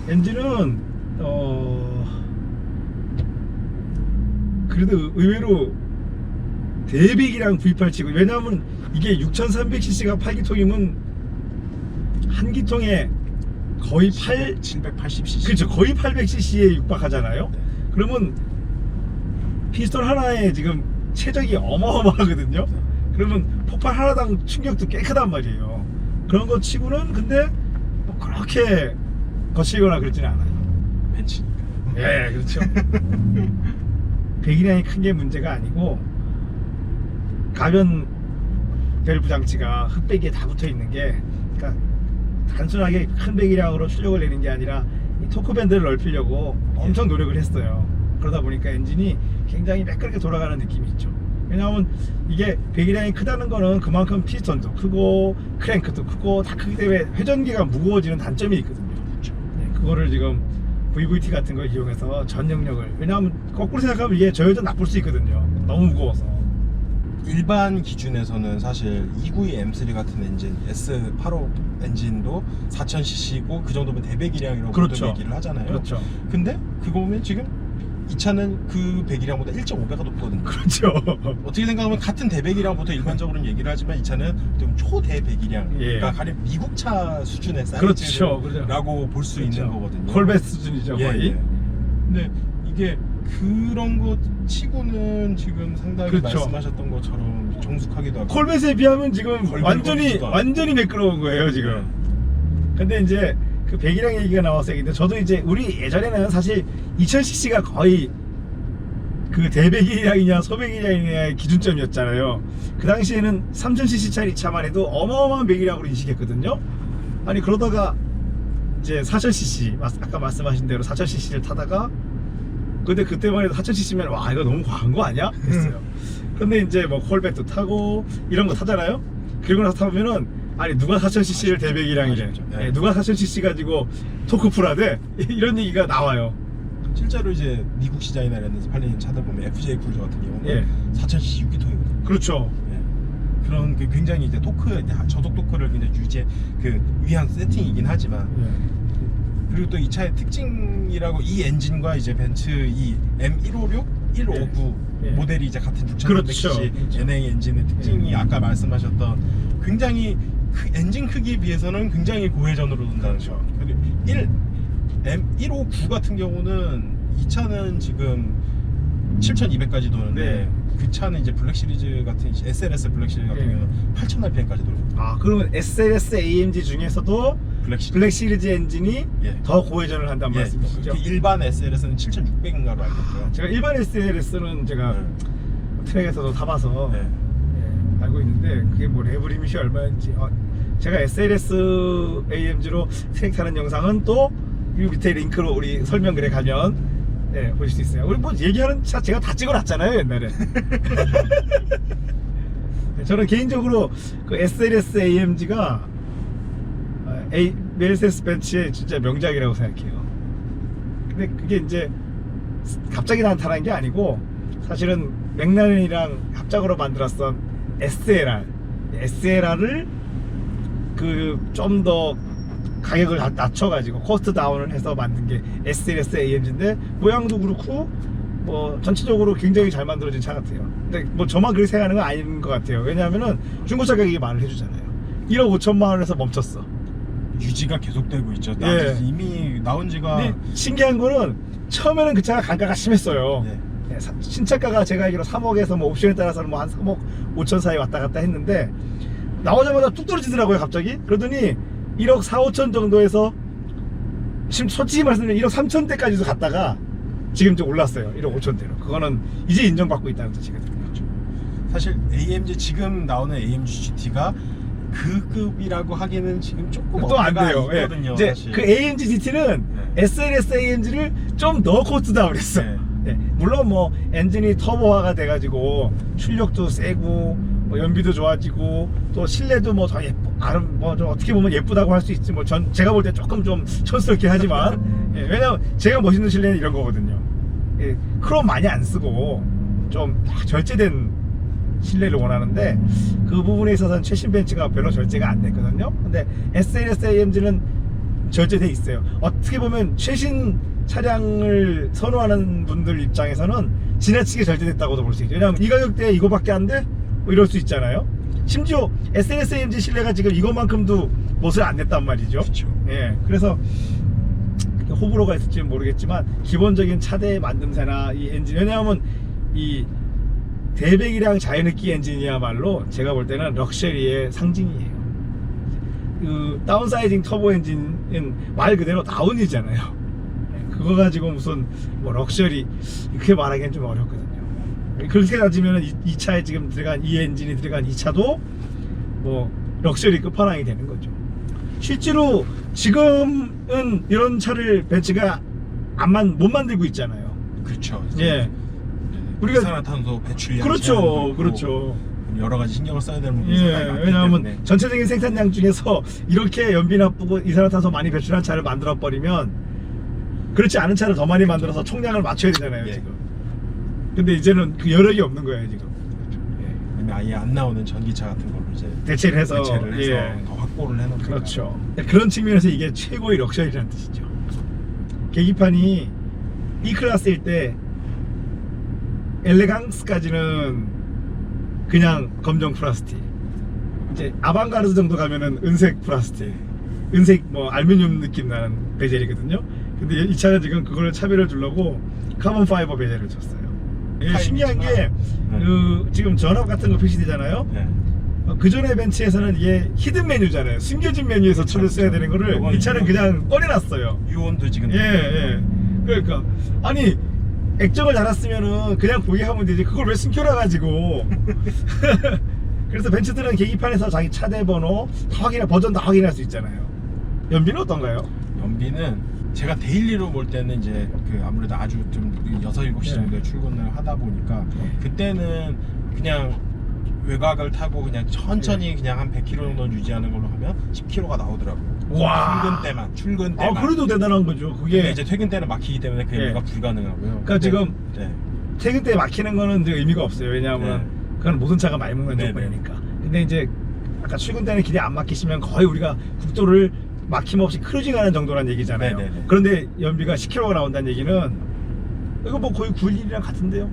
엔진은 그래도 의외로 대배기량 V8 치고, 왜냐하면 이게 6300cc가 8기통이면 한 기통에 거의 780cc. 그렇죠, 거의 800cc에 육박하잖아요. 네. 그러면 피스톤 하나에 지금 최적이 어마어마하거든요. 네. 그러면 폭발 하나당 충격도 꽤 크단 말이에요. 그런 거 치고는 근데 뭐 그렇게 거칠거나 그러지는 않아요. 벤츠니까. 예, 그렇죠. 배기량이 큰 게 문제가 아니고, 가변 밸브 장치가 흡배기에 다 붙어 있는 게, 그러니까 단순하게 큰 배기량으로 출력을 내는 게 아니라 이 토크 밴드를 넓히려고 엄청 노력을 했어요. 그러다 보니까 엔진이 굉장히 매끄럽게 돌아가는 느낌이 있죠. 왜냐하면 이게 배기량이 크다는 거는 그만큼 피스톤도 크고 크랭크도 크고 다 크기 때문에 회전기가 무거워지는 단점이 있거든요. 네, 그거를 지금 VVT 같은 걸 이용해서 전 영역을, 왜냐하면 거꾸로 생각하면 이게 저회전 나쁠 수 있거든요. 너무 무거워서. 일반 기준에서는 사실 292 M3 같은 엔진, S85 엔진도 4000cc고 그 정도면 대배기량이라고 그렇죠. 얘기를 하잖아요. 그렇죠. 근데 그거 보면 지금 이 차는 그 배기량보다 1.5배가 높거든요. 그렇죠. 어떻게 생각하면 같은 대배기량부터 일반적으로는 얘기를 하지만 이 차는 좀 초대배기량, 예. 그러니까 가령 미국차 수준의 그렇죠. 사이즈라고 볼 수 그렇죠. 있는 거거든요. 콜벳 수준이죠, 거의. 예. 근데 이게 그런 거 치고는 지금 상당히 그렇죠. 말씀하셨던 것처럼 정숙하기도 하고 콜벳에 비하면 지금 걸걸거리지도 않고. 완전히 매끄러운 거예요, 지금. 근데 이제 그 배기량 얘기가 나와서 얘기인데, 저도 이제 우리 예전에는 사실 2000cc가 거의 그 대배기량이냐 소배기량이냐의 기준점이었잖아요. 그 당시에는 3000cc짜리 차만 해도 어마어마한 배기량으로 인식했거든요. 아니 그러다가 이제 4000cc, 아까 말씀하신 대로 4000cc를 타다가, 근데 그때만 해도 4000cc면 와 이거 너무 과한 거 아니야? 했어요. 근데 이제 뭐 콜백도 타고 이런 거 타잖아요. 그리고 나서 타보면은, 아니 누가 4000cc를 대배기량이래, 네. 누가 4000cc 가지고 토크풀하대, 이런 얘기가 나와요. 실제로 이제 미국 시장이나 이런 데서 팔리는 차들 보면 FJ 크루저 같은 경우는 예. 4000cc 6기통이거든요. 그렇죠. 그런 그 굉장히 이제 토크, 저속 토크를 굉장히 위한 세팅이긴 하지만, 그리고 또 이 차의 특징이라고, 이 엔진과 이제 벤츠 이 M156, 159 예. 모델이 이제 같은 6300cc 그렇죠. NA 엔진의 특징이, 예. 아까 말씀하셨던 굉장히 엔진 크기에 비해서는 굉장히 고회전으로 돈다는 거. 그리고 M159 같은 경우는 이 차는 지금 7200까지 도는데, 네. 그 차는 이제 블랙 시리즈 같은 SLS 블랙 시리즈 같은 네. 경우는 8000rpm까지 돌거든요. 아, 그러면 SLS AMG 중에서도 블랙 시리즈 엔진이 예. 더 고회전을 한다는 예, 말씀이시죠? 그 일반 SLS는 7600인가로 알고 있고요. 제가 일반 SLS는 제가 트랙에서도 타봐서 네. 예, 알고 있는데, 그게 뭐 레브 리밋이 얼마인지, 제가 SLS AMG로 트랙 타는 영상은 또 이 밑에 링크로 우리 설명글에 가면 보실 수 있어요. 우리 뭐 얘기하는 차 제가 다 찍어놨잖아요, 옛날에. 저는 개인적으로 그 SLS AMG가 메르세데스 벤츠의 진짜 명작이라고 생각해요. 근데 그게 이제 갑자기 나타난 게 아니고, 사실은 맥라렌이랑 합작으로 만들었던 SLR를 그 좀 더 가격을 낮춰가지고 코스트 다운을 해서 만든 게 SLS AMG인데, 모양도 그렇고 뭐 전체적으로 굉장히 잘 만들어진 차 같아요. 근데 뭐 저만 그렇게 생각하는 건 아닌 것 같아요. 왜냐하면은 중고차 가격이 말을 해주잖아요. 1억 5천만 원에서 멈췄어. 유지가 계속되고 있죠. 예. 이미 나온 지가. 근데 신기한 거는 처음에는 그 차가 단가가 심했어요. 예. 신차가가 제가 알기로 3억에서 뭐 옵션에 따라서는 뭐 한 3억 5천 사이 왔다 갔다 했는데, 나오자마자 뚝 떨어지더라고요, 갑자기. 그러더니 1억 4, 5천 정도에서 지금 솔직히 말씀드리면 1억 3천대까지도 갔다가 지금 좀 올랐어요. 1억 5천대로. 그거는 이제 인정받고 있다는 뜻이거든요. 그렇죠. 사실 AMG, 지금 나오는 AMG GT가 그 급이라고 하기는 지금 조금 또 안 돼요. 있거든요. 이제 사실. 그 AMG GT는 SLS AMG를 좀 더 코스트 다운했어. 물론 뭐 엔진이 터보화가 돼가지고 출력도 세고 뭐 연비도 좋아지고 또 실내도 뭐 더 예쁘, 뭐 좀 어떻게 보면 예쁘다고 할 수 있지. 뭐 제가 볼 때 조금 좀 촌스럽긴 하지만 왜냐면 제가 멋있는 실내는 이런 거거든요. 크롬 많이 안 쓰고 좀 절제된 실내를 원하는데, 그 부분에 있어서는 최신 벤츠가 별로 절제가 안 됐거든요. 근데 SLS AMG는 절제돼 있어요. 어떻게 보면 최신 차량을 선호하는 분들 입장에서는 지나치게 절제됐다고도 볼 수 있죠. 왜냐하면 이 가격대에 이거밖에 안 돼? 뭐 이럴 수 있잖아요. 심지어 SLS-AMG 실내가 지금 이것만큼도 못을 안 냈단 말이죠. 그렇죠. 예, 그래서 호불호가 있을지는 모르겠지만 기본적인 차대 만듦새나 이 엔진, 왜냐하면 이 대배기량 자연흡기 엔진이야말로 제가 볼 때는 럭셔리의 상징이에요. 그 다운사이징 터보 엔진은 말 그대로 다운이잖아요. 그거 가지고 무슨 뭐 럭셔리 이렇게 말하기엔 좀 어렵거든요. 그렇게 따지면 이 차에 지금 들어간 이 엔진이 들어간 이 차도 뭐 럭셔리 끝판왕이 되는 거죠. 실제로 지금은 이런 차를 벤츠가 못 만들고 있잖아요. 그렇죠. 예. 우리가 이산화탄소 배출량 그렇죠, 그렇죠. 여러 가지 신경을 써야 되는 부분이 예, 상당히 많기 왜냐하면 때문에. 전체적인 생산량 중에서 이렇게 연비 나쁘고 이산화탄소 많이 배출한 차를 만들어 버리면 그렇지 않은 차를 더 많이 만들어서 총량을 맞춰야 되잖아요, 예. 지금. 근데 이제는 그 여력이 없는 거예요, 지금. 아니면 아예 안 나오는 전기차 같은 걸로 이제 대체를 해서, 예. 더 확보를 해놓고. 그렇죠. 그런 측면에서 이게 최고의 럭셔리라는 뜻이죠. 계기판이 E클래스일 때 엘레강스까지는 그냥 검정 플라스틱, 이제 아방가르드 정도 가면은 은색 플라스틱, 은색 뭐 알루미늄 느낌 나는 베젤이거든요. 근데 이 차는 지금 그걸 차별을 주려고 카본 파이버 베젤을 줬어요. 이게 신기한 게 지금 전압 같은 거 표시되잖아요. 네. 그 전에 벤츠에서는 이게 히든 메뉴잖아요. 숨겨진 메뉴에서 처를 써야 되는 거를 이 차는 그냥 꺼내놨어요. 유온도 지금. 예. 그러니까 아니 액정을 달았으면은 그냥 보게 하면 되지. 그걸 왜 숨겨놔가지고. 그래서 벤츠들은 계기판에서 자기 차대 번호 버전 다 확인할 수 있잖아요. 연비는 어떤가요? 연비는 제가 데일리로 볼 때는 이제 그 아무래도 아주 좀 6, 7시 정도에 출근을 하다 보니까 그때는 그냥 외곽을 타고 그냥 천천히 그냥 한 100km 정도 유지하는 걸로 하면 10km가 나오더라고요. 와. 출근 때만. 아, 그래도 대단한 거죠. 그게 이제 퇴근 때는 막히기 때문에 그 연비가 불가능하고요. 그러니까 지금 네. 퇴근 때 막히는 거는 이제 의미가 없어요. 왜냐하면 그건 모든 차가 많이 먹는 조건이니까. 근데 이제 아까 출근 때는 길이 안 막히시면 거의 우리가 국도를 막힘없이 크루징하는 정도란 얘기잖아요. 네네네. 그런데 연비가 10km가 나온다는 얘기는 이거 뭐 거의 911이랑 같은데요.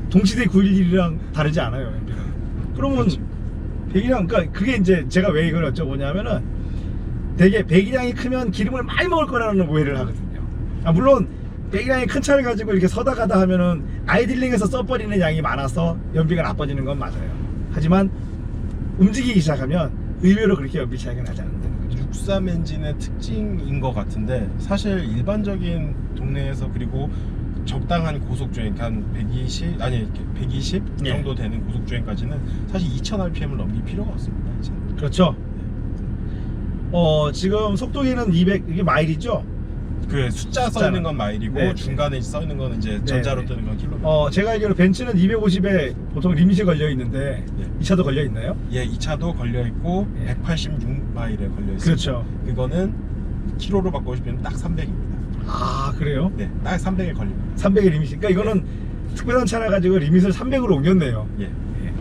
동시대 911이랑 다르지 않아요, 연비가. 그러면 그렇죠. 배기량, 그러니까 그게 이제 제가 왜 이걸 여쭤보냐면은 되게 배기량이 크면 기름을 많이 먹을 거라는 오해를 하거든요. 물론 배기량이 큰 차를 가지고 이렇게 서다 가다 하면은 아이들링에서 써버리는 양이 많아서 연비가 나빠지는 건 맞아요. 하지만 움직이기 시작하면 의외로 그렇게 연비 차이가 나지 않는다는 거죠. 63 엔진의 특징인 것 같은데 사실 일반적인 동네에서 그리고 적당한 고속주행 한 120 예. 정도 되는 고속주행까지는 사실 2000rpm을 넘길 필요가 없습니다. 이 차는. 그렇죠. 지금 속도계는 200, 이게 마일이죠? 그 숫자 써 있는 건 마일이고 네. 중간에 써 있는 건 이제 전자로 뜨는 건 킬로미터. 제가 알기로 벤츠는 250에 보통 리밋이 걸려 있는데 네. 이 차도 걸려 있나요? 예, 이 차도 걸려 있고 예. 186마일에 걸려 있습니다. 그렇죠. 그거는 키로로 바꾸고 싶으면 딱 300입니다. 아, 그래요? 네, 딱 300에 걸립니다. 300의 리밋이. 그러니까 이거는 특별한 차라 가지고 리밋을 300으로 옮겼네요. 예.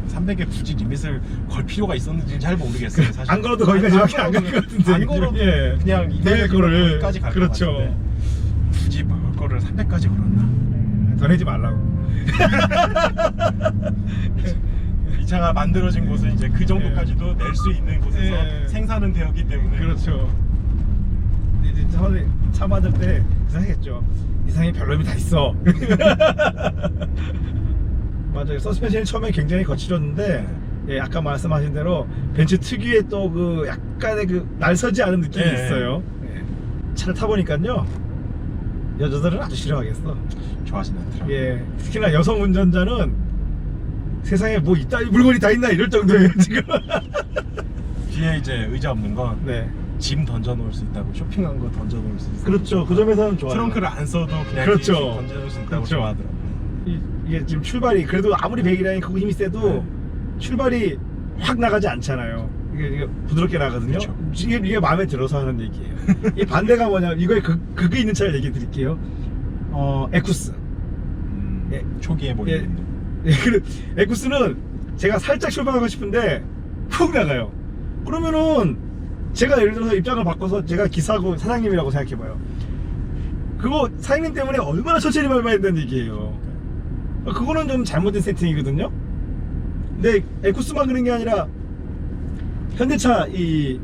300에 굳이 리밋을 걸 필요가 있었는지는 잘 모르겠어요. 사실. 안 걸어도 거기까지밖에 안 갈 것 같은데. 안 걸어도 예. 그냥 내일 거를 거기까지 갈 것 그렇죠. 같은데 굳이 먹을 거를 300까지 걸었나? 더 내지 말라고. 이 차가 만들어진 곳은 이제 그 정도까지도 낼 수 있는 곳에서 예. 생산은 되었기 때문에 그렇죠. 이제 처음에 차 받을 때 이상했죠. 이상이 별놈이 다 있어. 맞아요. 서스펜션이 처음에 굉장히 거칠었는데 예, 아까 말씀하신 대로 벤츠 특유의 또 그 약간의 그 날서지 않은 느낌이 예. 있어요. 예. 차를 타보니까요 여자들은 아주 싫어하겠어. 좋아하진 않더라고요. 예, 특히나 여성 운전자는 세상에 뭐 있다, 물건이 다 있나 이럴 정도예요 지금. 뒤에 이제 의자 없는 건 네, 짐 던져 놓을 수 있다고, 쇼핑한 거 던져 놓을 수 있다고. 그렇죠. 그 점에서는 좋아요. 트렁크를 안 써도 그냥 그렇죠. 뒤에 던져 놓을 수 있다고 그렇죠. 좋아하더라고요. 이게 지금 출발이 그래도 아무리 배기량이 크고 힘이 세도 네. 출발이 확 나가지 않잖아요. 이게 부드럽게 나거든요. 그렇죠. 이게 마음에 들어서 하는 얘기예요. 이 반대가 뭐냐면 이거에 그게 있는 차를 얘기해 드릴게요. 에쿠스. 예. 초기에 보이는 예, 에쿠스는 제가 살짝 출발하고 싶은데 훅 나가요. 그러면은 제가 예를 들어서 입장을 바꿔서 제가 기사고 사장님이라고 생각해봐요. 그거 사장님 때문에 얼마나 천천히 밟아야 된다는 얘기예요. 그거는 좀 잘못된 세팅이거든요. 근데 에쿠스만 그런 게 아니라 현대차 이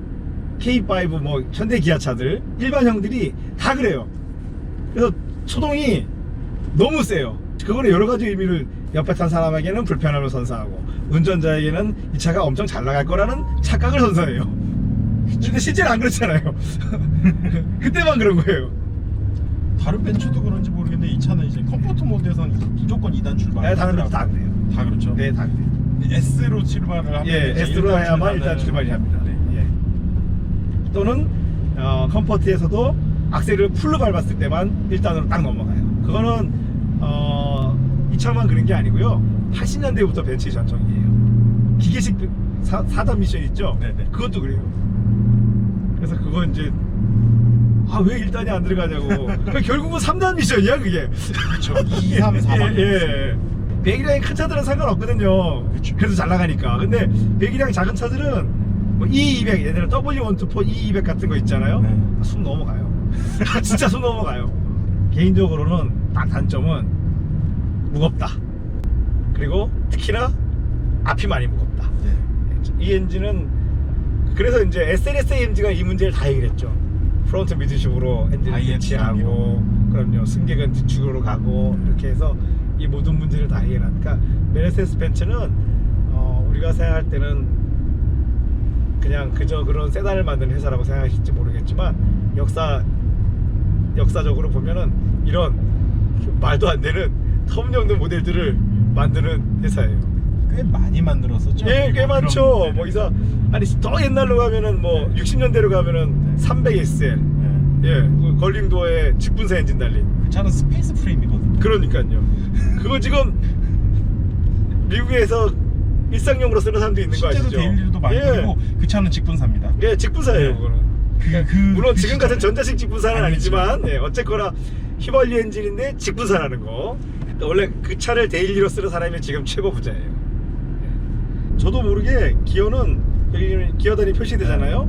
K5 뭐 현대 기아차들 일반형들이 다 그래요. 그래서 초동이 너무 세요. 그거는 여러 가지 의미를 옆에 탄 사람에게는 불편함을 선사하고 운전자에게는 이 차가 엄청 잘 나갈 거라는 착각을 선사해요. 근데 실제는 안 그렇잖아요. 그때만 그런 거예요. 다른 벤츠도 그런지 모르겠는데 이 차는 이제 컴포트 모드에서는 무조건 2단 출발. 네, 다른 데도 다 그래요. 다 그렇죠. 네, 다 그래요. S로 출발을 하면 예, 이제 S로 일단 해야만 출발을- 일단 출발이 합니다. 네. 예. 또는 컴포트에서도 악셀을 풀로 밟았을 때만 1단으로 딱 넘어가요. 그거는 이 차만 그런 게 아니고요. 80년대부터 벤츠 전통이에요. 기계식 4단 미션 있죠? 네네. 그것도 그래요. 그래서 그거 이제 왜 1단이 안 들어가냐고. 결국은 3단 미션이야 그게. 그렇죠. 2, 3, 4번. 예. 배기량이 큰 차들은 상관없거든요. 그쵸. 그래도 잘 나가니까. 근데 배기량이 작은 차들은 뭐 E200, 예를 들어 W124 E200 같은 거 있잖아요. 네. 숨 넘어가요. 진짜 숨 넘어가요. 개인적으로는 딱 단점은 무겁다. 그리고 특히나 앞이 많이 무겁다. 네. 이 엔진은 그래서 이제 SLS-AMG가 이 문제를 다 해결했죠. 프론트 미드축으로 엔진을 IMC 대치하고, 그럼요, 승객은 뒤축으로 가고, 이렇게 해서 이 모든 문제를 다 해결하니까 메르세데스 벤츠는 우리가 생각할 때는 그냥 그저 그런 세단을 만드는 회사라고 생각하실지 모르겠지만 역사적으로 보면은 이런 말도 안 되는 터무니없는 모델들을 만드는 회사예요. 꽤 많이 만들었었죠. 예, 꽤 그런 많죠. 모델을. 뭐 이사 아니 더 옛날로 가면은 뭐 60년대로 가면은 300SL, 네. 예, 그 걸링도어에 직분사 엔진 달린. 그 차는 스페이스 프레임이거든요. 그러니까요. 그거 지금 미국에서 일상용으로 쓰는 사람도 있는 거 아시죠? 실제로 데일리로도 많이 들고 그 차는 직분사입니다. 예, 직분사예요. 네. 그거는. 물론 지금 같은 시절에. 전자식 직분사는 아니지만. 아니지만, 예, 어쨌거나 휘발유 엔진인데 직분사라는 거. 그러니까 원래 그 차를 데일리로 쓰는 사람이 지금 최고 부자예요. 예. 저도 모르게 기어는 여기 기어단이 표시되잖아요.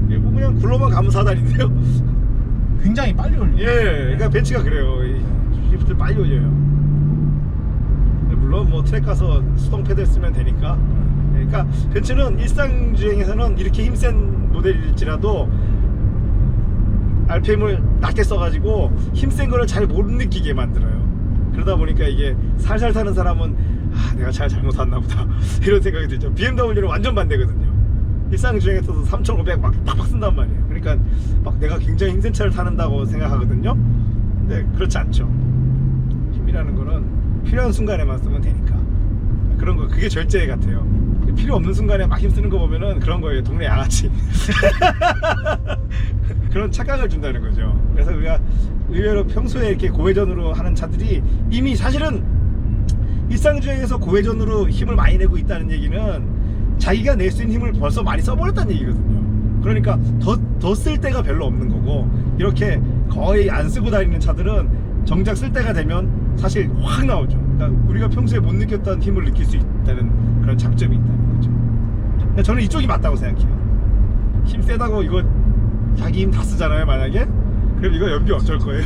네. 뭐 그냥 굴러만 가면 4단인데요. 굉장히 빨리 올려요. 예, 그러니까 벤츠가 그래요. 이 시프트를 빨리 올려요. 물론 뭐 트랙 가서 수동 페달 쓰면 되니까. 그러니까 벤츠는 일상 주행에서는 이렇게 힘센 모델일지라도 RPM을 낮게 써가지고 힘센 거를 잘 못 느끼게 만들어요. 그러다 보니까 이게 살살 타는 사람은 내가 잘 잘못 탔나 보다 이런 생각이 들죠. BMW는 완전 반대거든요. 일상 주행에서도 3,500 막 팍팍 쓴단 말이에요. 그러니까 막 내가 굉장히 힘센 차를 타는다고 생각하거든요. 근데 그렇지 않죠. 힘이라는 거는 필요한 순간에만 쓰면 되니까. 그런 거 그게 절제 같아요. 필요 없는 순간에 막 힘쓰는 거 보면은 그런 거예요. 동네 양아치. 그런 착각을 준다는 거죠. 그래서 우리가 의외로 평소에 이렇게 고회전으로 하는 차들이 이미 사실은 일상주행에서 고회전으로 힘을 많이 내고 있다는 얘기는 자기가 낼 수 있는 힘을 벌써 많이 써버렸다는 얘기거든요. 그러니까 더 쓸 데가 별로 없는 거고, 이렇게 거의 안 쓰고 다니는 차들은 정작 쓸 때가 되면 사실 확 나오죠. 그러니까 우리가 평소에 못 느꼈던 힘을 느낄 수 있다는 그런 장점이 있다는 거죠. 근데 저는 이쪽이 맞다고 생각해요. 힘 세다고 이거 자기 힘 다 쓰잖아요, 만약에. 그럼 이거 연비 어쩔 거예요?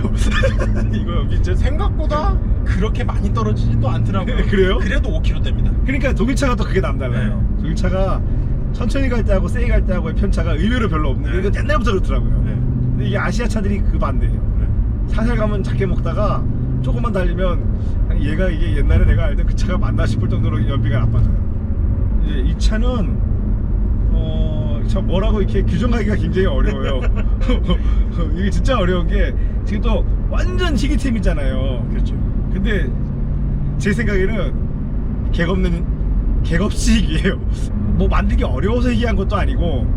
이거 연비 진짜 생각보다 그렇게 많이 떨어지지도 않더라고요. 그래요? 그래도 5km 됩니다. 그러니까 독일차가 또 그게 남달라요. 네. 독일차가 천천히 갈 때하고 세게 갈 때하고의 편차가 의외로 별로 없는 게 네. 이거 옛날부터 그렇더라고요. 네. 근데 이게 아시아 차들이 그 반대예요. 네. 살살 가면 작게 먹다가 조금만 달리면 아니 얘가 이게 옛날에 내가 알던 그 차가 맞나 싶을 정도로 연비가 나빠져요. 이제 이 차는 참 뭐라고 이렇게 규정하기가 굉장히 어려워요. 이게 진짜 어려운 게 지금 또 완전 희귀템이잖아요. 그렇죠. 근데 제 생각에는 객없이이에요. 뭐 만들기 어려워서 희귀한 것도 아니고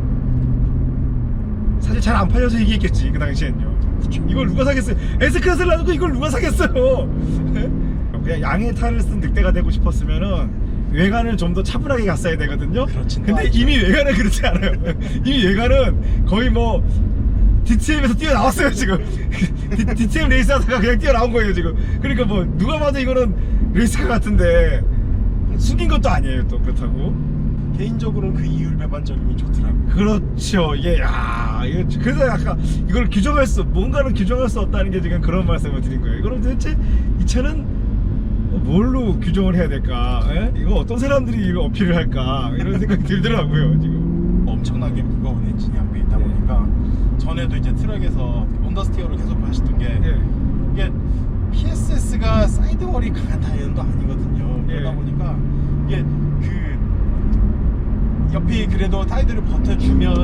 사실 잘 안 팔려서 희귀했겠지 그 당시엔요. 그쵸. 이걸 누가 사겠어요? S클래스를 놔두고 이걸 누가 사겠어요? 그냥 양의 탈을 쓴 늑대가 되고 싶었으면은 외관을 좀 더 차분하게 갔어야 되거든요. 그렇진 근데 않죠. 이미 외관은 그렇지 않아요. 이미 외관은 거의 뭐 DTM에서 뛰어나왔어요 지금. DTM 레이스 하다가 그냥 뛰어나온 거예요 지금. 그러니까 뭐 누가 봐도 이거는 레이스카 같은데 숙인 것도 아니에요 또. 그렇다고 개인적으로는 그 이율 배반적임이 좋더라고요. 그렇죠. 이게 그래서 약간 이걸 뭔가를 규정할 수 없다는 게 지금 그런 말씀을 드린 거예요. 그럼 도대체 이 차는 뭘로 규정을 해야 될까? 예? 이거 어떤 사람들이 이거 어필을 할까? 이런 생각이 들더라고요 지금. 엄청나게 무거운 엔진이 앞에 있다 보니까 전에도 이제 트럭에서 언더스티어를 계속 하시던 게 이게 PSS가 사이드월이 강한 타이어도 아니거든요. 그러다 보니까 이게 그 옆이 그래도 타이드를 버텨주면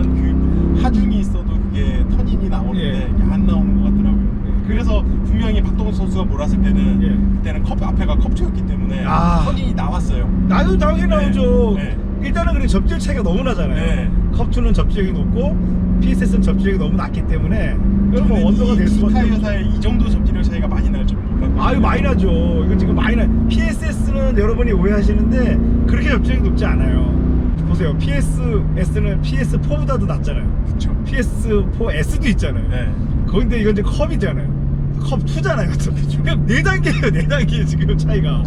그 하중이 있어도 그게 턴인이 나오는데 이게 안 나오는 것 같더라고요. 그래서 분명히 박동원 선수가 몰았을 때는 그때는 컵 앞에가 컵초였기 때문에 턴인이 나왔어요. 당연히 나오죠. 네. 일단은 그래 접지력 차이가 너무 나잖아요. 컵2는 접지력이 높고 PSS는 접지력이 너무 낮기 때문에 그럼 뭐 원더가 될 수밖에 없죠. 타이어 사이에 이 정도 접지력 차이가 많이 날 줄은 몰랐거든요. 이거 많이 나죠. 이거 지금 많이 나. PSS는 여러분이 오해하시는데 그렇게 접지력이 높지 않아요. 보세요. PSS는 PS4보다도 낮잖아요. 그렇죠. PS4S도 있잖아요. 네. 그런데 이건 이제 컵이잖아요. 컵2잖아요. 그냥 4단계예요. 4단계 지금 차이가.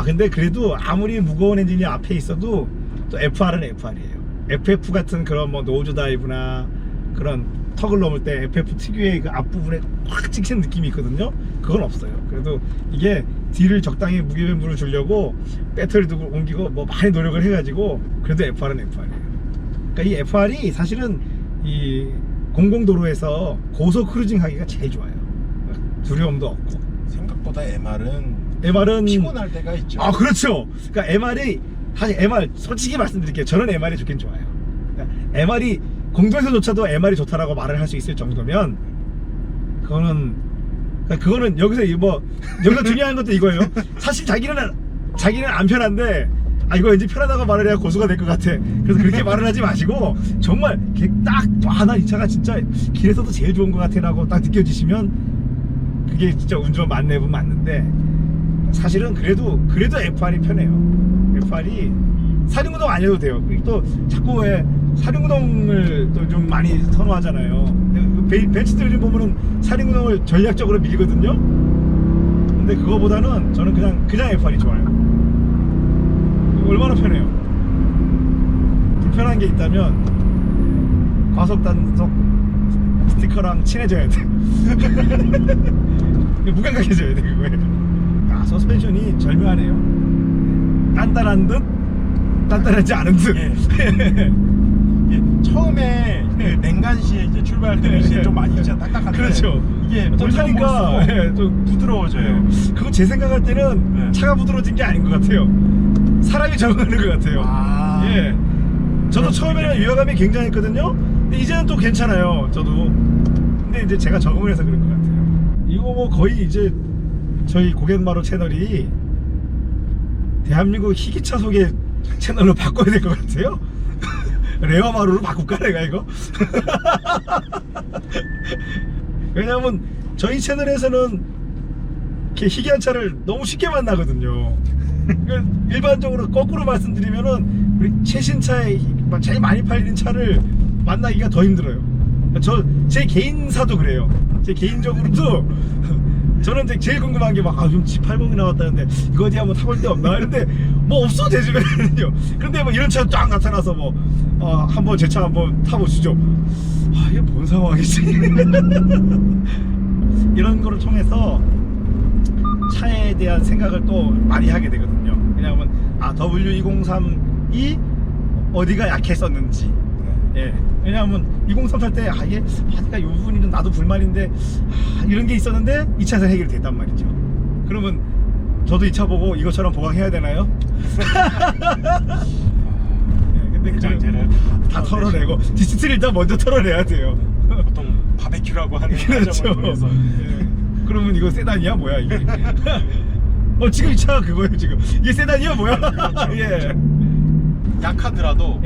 근데 그래도 아무리 무거운 엔진이 앞에 있어도 또 FR은 FR이에요. FF 같은 그런 뭐 노즈 다이브나 그런 턱을 넘을 때 FF 특유의 그 앞부분에 확 찍히는 느낌이 있거든요. 그건 없어요. 그래도 이게 뒤를 적당히 무게변부를 주려고 배터리도 옮기고 뭐 많이 노력을 해가지고 그래도 FR은 FR이에요. 그러니까 이 FR이 사실은 이 공공도로에서 고속 크루징 하기가 제일 좋아요. 두려움도 없고. 생각보다 MR은 피곤할 때가 있죠. 그렇죠. 그러니까 MR이 사실 MR 솔직히 말씀드릴게요. 저는 MR이 좋긴 좋아요. 그러니까 MR이 공도에서조차도 MR이 좋다라고 말을 할 수 있을 정도면 그거는 여기서 여기서 중요한 것도 이거예요. 사실 자기는 안 편한데 이거 왠지 편하다고 말을 해야 고수가 될 것 같아. 그래서 그렇게 말을 하지 마시고 정말 난 이 차가 진짜 길에서도 제일 좋은 것 같아라고 딱 느껴지시면 그게 진짜 운 좋은 만렙은 맞는데 사실은 그래도 FR이 편해요. FR이 사륜구동 안 해도 돼요. 또 자꾸 왜 사륜구동을 또 좀 많이 선호하잖아요. 벤츠들 보면은 사륜구동을 전략적으로 밀거든요. 근데 그거보다는 저는 그냥 FR이 좋아요. 얼마나 편해요. 불편한 게 있다면 과속 단속 스티커랑 친해져야 돼. 무감각해져야 돼 그거에. 서스펜션이 절묘하네요. 단단한 듯 단단하지 않은 듯. 처음에 냉간시에 이제 출발할 때는 좀 많이 진짜 딱딱한데 그렇죠. 이게 타니까 좀 부드러워져요. 그거 제 생각할 때는 차가 부드러워진 게 아닌 것 같아요. 사람이 적응하는 것 같아요. 저도 처음에는 위화감이 굉장했거든요. 근데 이제는 또 괜찮아요. 저도. 근데 이제 제가 적응을 해서 그런 것 같아요. 이거 뭐 거의 이제 저희 고갯마루 채널이 대한민국 희귀차 소개 채널로 바꿔야 될 것 같아요. 레어마루로 바꿀까 내가 이거? 왜냐면 저희 채널에서는 이렇게 희귀한 차를 너무 쉽게 만나거든요. 그러니까 일반적으로 거꾸로 말씀드리면은 우리 최신차에 제일 많이 팔리는 차를 만나기가 더 힘들어요. 제 개인사도 그래요. 제 개인적으로도 저는 제일 궁금한 게 요즘 G80이 나왔다는데 이거 어디 한번 타볼 데 없나? 이런데 뭐 없어 제 주변에는요. 그런데 뭐 이런 차 쫙 나타나서 한번 제 차 한번 타보시죠. 이게 뭔 상황이지? 이런 거를 통해서 차에 대한 생각을 또 많이 하게 되거든요. 왜냐하면 W203이 어디가 약했었는지. 왜냐하면 203 탈 때 이게 바디가 요 부분이 나도 불만인데 이런 게 있었는데 이 차에서 해결이 됐단 말이죠. 그러면 저도 이 차 보고 이것처럼 보강해야 되나요? 근데 장제를 다 털어내고 디스트를 일단 먼저 털어내야 돼요. 보통 바베큐라고 하는 과정을 통해서. 그러면 이거 세단이야 뭐야 이게? 지금 이 차가 그거예요 지금. 이게 세단이야 뭐야? 그렇죠. 약하더라도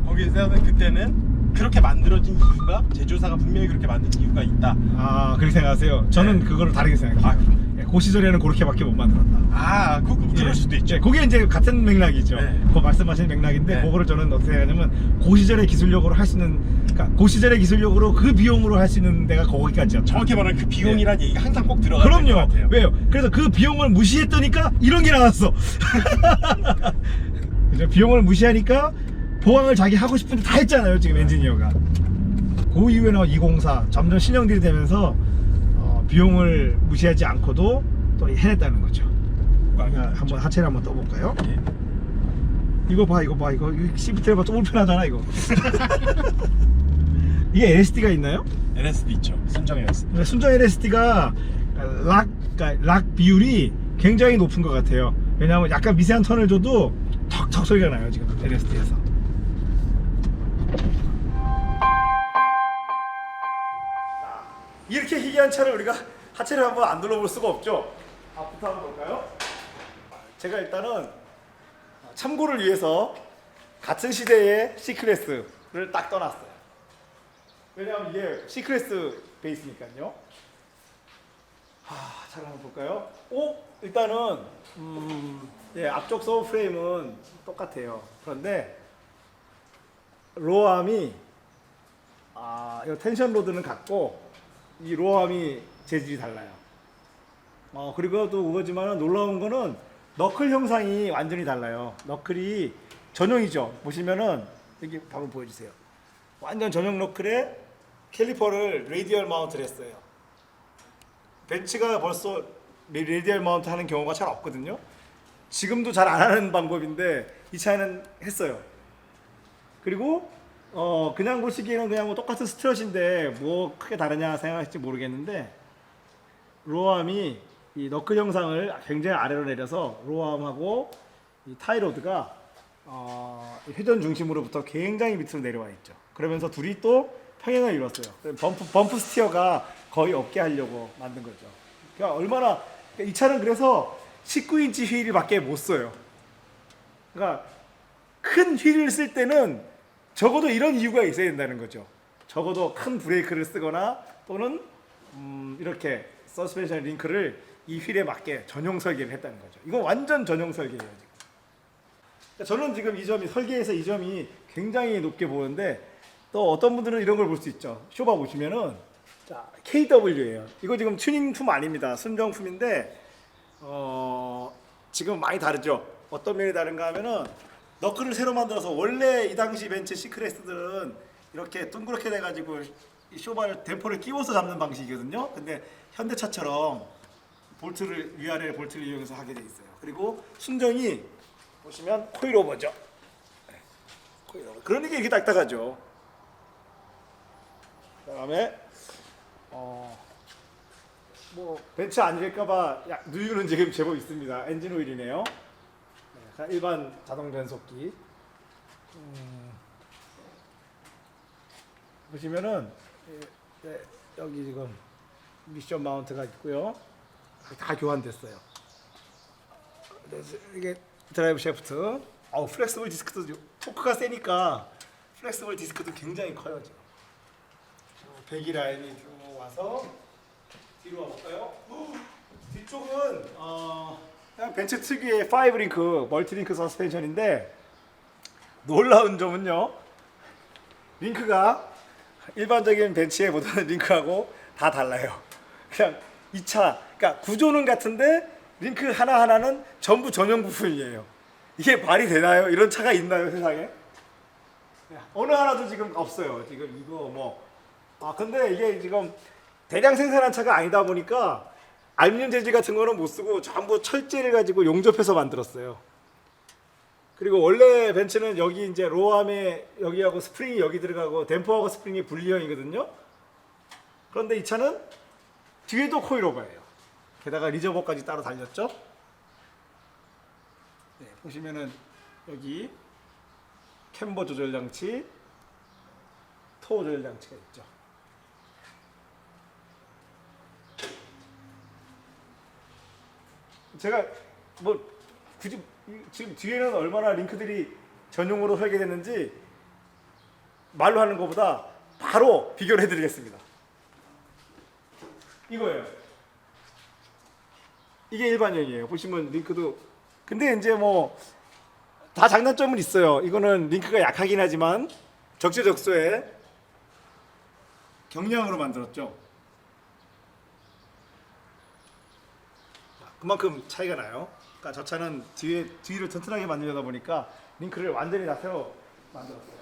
거기서 그때는 그렇게 만들어진 이유가 제조사가 분명히 그렇게 만든 이유가 있다. 그렇게 생각하세요? 저는 그거를 다르게 생각해요. 그 시절에는 그렇게밖에 못 만들었다. 그럴 수도 있죠. 그게 이제 같은 맥락이죠. 그 말씀하신 맥락인데 그거를 저는 어떻게 생각하냐면 그 시절의 기술력으로 할 수 있는, 그러니까 그 시절의 기술력으로 그 비용으로 할 수 있는 데가 거기까지였죠. 정확히 말하면 그 비용이란 얘기가 항상 꼭 들어가는 것 그럼요. 같아요. 왜요? 그래서 그 비용을 무시했더니까 이런 게 나왔어. 그죠? 비용을 무시하니까 보강을 자기 하고 싶은데 다 했잖아요 지금 엔지니어가. 그 이후에 나온 204 점점 신형들이 되면서 비용을 무시하지 않고도 또 해냈다는 거죠. 한번 하체를 한번 떠볼까요? 예. 이거 봐 이거 시프트를 봐. 좀 불편하잖아 이거. 이게 LSD가 있나요? LSD 있죠. 순정 LSD. 순정 LSD가 락 비율이 굉장히 높은 것 같아요. 왜냐하면 약간 미세한 턴을 줘도 턱턱 소리가 나요 지금 LSD에서. 이렇게 희귀한 차를 우리가 하체를 한번 안 눌러볼 수가 없죠. 앞부터 한번 볼까요? 제가 일단은 참고를 위해서 같은 시대의 C클래스를 딱 떠났어요. 왜냐하면 이게 C클래스 베이스니까요. 차를 한번 볼까요? 일단은 예, 앞쪽 서브 프레임은 똑같아요. 그런데 로어암이 이 텐션 로드는 같고 이 로어암이 재질이 달라요. 그리고 또 그거지만 놀라운 거는 너클 형상이 완전히 달라요. 너클이 전용이죠. 보시면은 여기 바로 보여주세요. 완전 전용 너클에 캘리퍼를 레디얼 마운트를 했어요. 벤츠가 벌써 레디얼 마운트 하는 경우가 잘 없거든요. 지금도 잘 안 하는 방법인데 이 차는 했어요. 그리고 그냥 보시기에는 그냥 뭐 똑같은 스트럿인데 뭐 크게 다르냐 생각할지 모르겠는데 로어암이 이 너클 형상을 굉장히 아래로 내려서 로어암하고 이 타이로드가 회전 중심으로부터 굉장히 밑으로 내려와 있죠. 그러면서 둘이 또 평행을 이뤘어요. 범프 스티어가 거의 없게 하려고 만든 거죠. 그러니까 이 차는 그래서 19인치 휠밖에 못 써요. 그러니까 큰 휠을 쓸 때는 적어도 이런 이유가 있어야 된다는 거죠. 적어도 큰 브레이크를 쓰거나 또는 이렇게 서스펜션 링크를 이 휠에 맞게 전용 설계를 했다는 거죠. 이건 완전 전용 설계예요 지금. 저는 지금 이 점이 설계에서 이 점이 굉장히 높게 보는데 또 어떤 분들은 이런 걸 볼 수 있죠. 쇼바 보시면은 자 KW예요. 이거 지금 튜닝품 아닙니다. 순정품인데 지금 많이 다르죠. 어떤 면이 다른가 하면은 너클을 새로 만들어서 원래 이 당시 벤츠 C클래스들은 이렇게 둥그렇게 돼가지고 이 쇼바를 댐퍼를 끼워서 잡는 방식이거든요. 근데 현대차처럼 위아래 볼트를 이용해서 하게 돼 있어요. 그리고 순정이 보시면 코일오버죠. 코일오버. 그러니까 이렇게 딱딱하죠. 그다음에 뭐 벤츠 아닐까봐 누유는 지금 제법 있습니다. 엔진 오일이네요. 일반 자동 변속기. 보시면은 여기 지금 미션 마운트가 있고요. 다 교환됐어요. 이게 드라이브 샤프트. 플렉스블 디스크도 토크가 세니까 플렉스블 디스크도 굉장히 커요 지금. 배기 라인이 쭉 와서 뒤로 와볼까요? 뒤쪽은 그냥 벤츠 특유의 5링크 멀티링크 서스펜션인데 놀라운 점은요. 링크가 일반적인 벤츠의 모든 링크하고 다 달라요. 그냥 이 차, 그러니까 구조는 같은데 링크 하나하나는 전부 전용 부품이에요. 이게 말이 되나요? 이런 차가 있나요, 세상에? 어느 하나도 지금 없어요. 지금 이거 뭐. 근데 이게 지금 대량 생산한 차가 아니다 보니까 알루미늄 재질 같은 거는 못 쓰고 전부 철제를 가지고 용접해서 만들었어요. 그리고 원래 벤츠는 여기 이제 로어암에 여기하고 스프링이 여기 들어가고 댐퍼하고 스프링이 분리형이거든요. 그런데 이 차는 뒤에도 코일오버예요. 게다가 리저버까지 따로 달렸죠. 네, 보시면은 여기 캠버 조절 장치, 토어 조절 장치가 있죠. 제가 뭐 굳이 지금 뒤에는 얼마나 링크들이 전용으로 설계됐는지 말로 하는 것보다 바로 비교를 해드리겠습니다. 이거예요. 이게 일반형이에요. 보시면 링크도 근데 이제 뭐 다 장단점은 있어요. 이거는 링크가 약하긴 하지만 적재적소에 경량으로 만들었죠. 그만큼 차이가 나요. 그러니까 저 차는 뒤를 튼튼하게 만들려다 보니까 링크를 완전히 다 새로 만들었어요.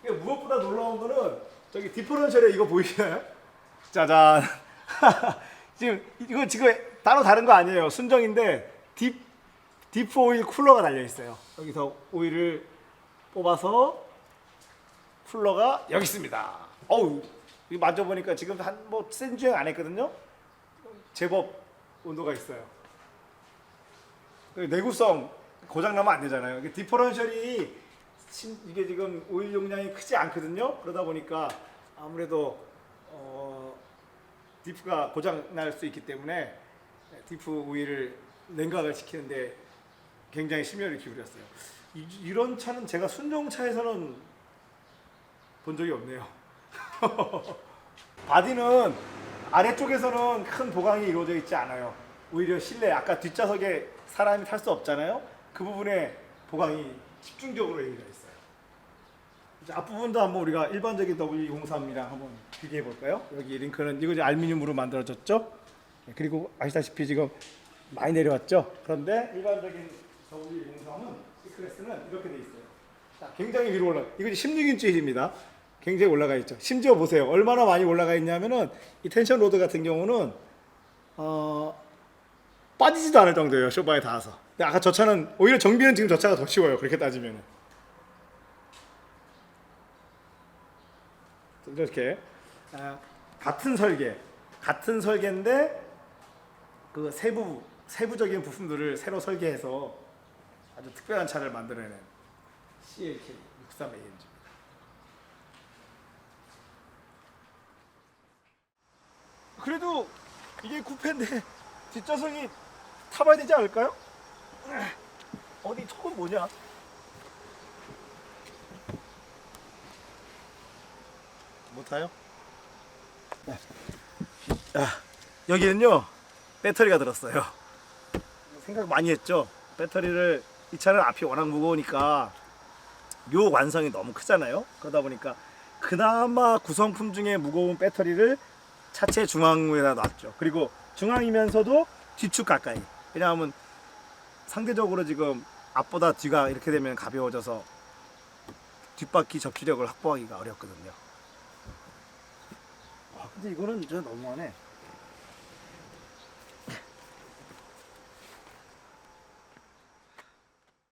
그러니까 무엇보다 놀라운 거는 저기 디퍼런셜에 이거 보이시나요? 짜잔. 지금 따로 다른 거 아니에요. 순정인데 디프 오일 쿨러가 달려 있어요. 여기서 오일을 뽑아서 쿨러가 여기 있습니다. 어우, 이거 만져보니까 지금 센 주행 안 했거든요. 제법 온도가 있어요. 내구성 고장 나면 안 되잖아요. 디퍼런셜이 이게 지금 오일 용량이 크지 않거든요. 그러다 보니까 아무래도 디프가 고장 날 수 있기 때문에 디프 오일을 냉각을 시키는데 굉장히 심혈을 기울였어요. 이런 차는 제가 순정차에서는 본 적이 없네요. 바디는 아래쪽에서는 큰 보강이 이루어져 있지 않아요. 오히려 실내 아까 뒷좌석에 사람이 탈 수 없잖아요. 그 부분에 보강이 집중적으로 이루어져 있어요. 이제 앞부분도 한번 우리가 일반적인 W203이랑 한번 비교해 볼까요? 여기 링크는 이거 이제 알루미늄으로 만들어졌죠. 그리고 아시다시피 지금 많이 내려왔죠. 그런데 일반적인 W203은 이 클래스는 이렇게 돼 있어요. 자, 굉장히 위로 올라. 이거 16인치 휠입니다. 굉장히 올라가 있죠. 심지어 보세요. 얼마나 많이 올라가 있냐면은 이 텐션 로드 같은 경우는 빠지지도 않을 정도예요. 쇼바에 닿아서. 근데 아까 저 차는 오히려 정비는 지금 저 차가 더 쉬워요. 그렇게 따지면은. 이렇게 같은 설계인데 그 세부적인 부품들을 새로 설계해서 아주 특별한 차를 만들어낸 CLK 63AMG입니다. 그래도 이게 쿠페인데 뒷좌석이 타봐야 되지 않을까요? 어디 턱은 뭐냐? 못 타요? 여기는요 배터리가 들었어요. 생각 많이 했죠. 배터리를 이 차는 앞이 워낙 무거우니까 요 완성이 너무 크잖아요. 그러다 보니까 그나마 구성품 중에 무거운 배터리를 차체 중앙에다 놨죠. 그리고 중앙이면서도 뒤축 가까이. 왜냐하면 상대적으로 지금 앞보다 뒤가 이렇게 되면 가벼워져서 뒷바퀴 접지력을 확보하기가 어렵거든요. 근데 이거는 진짜 너무하네.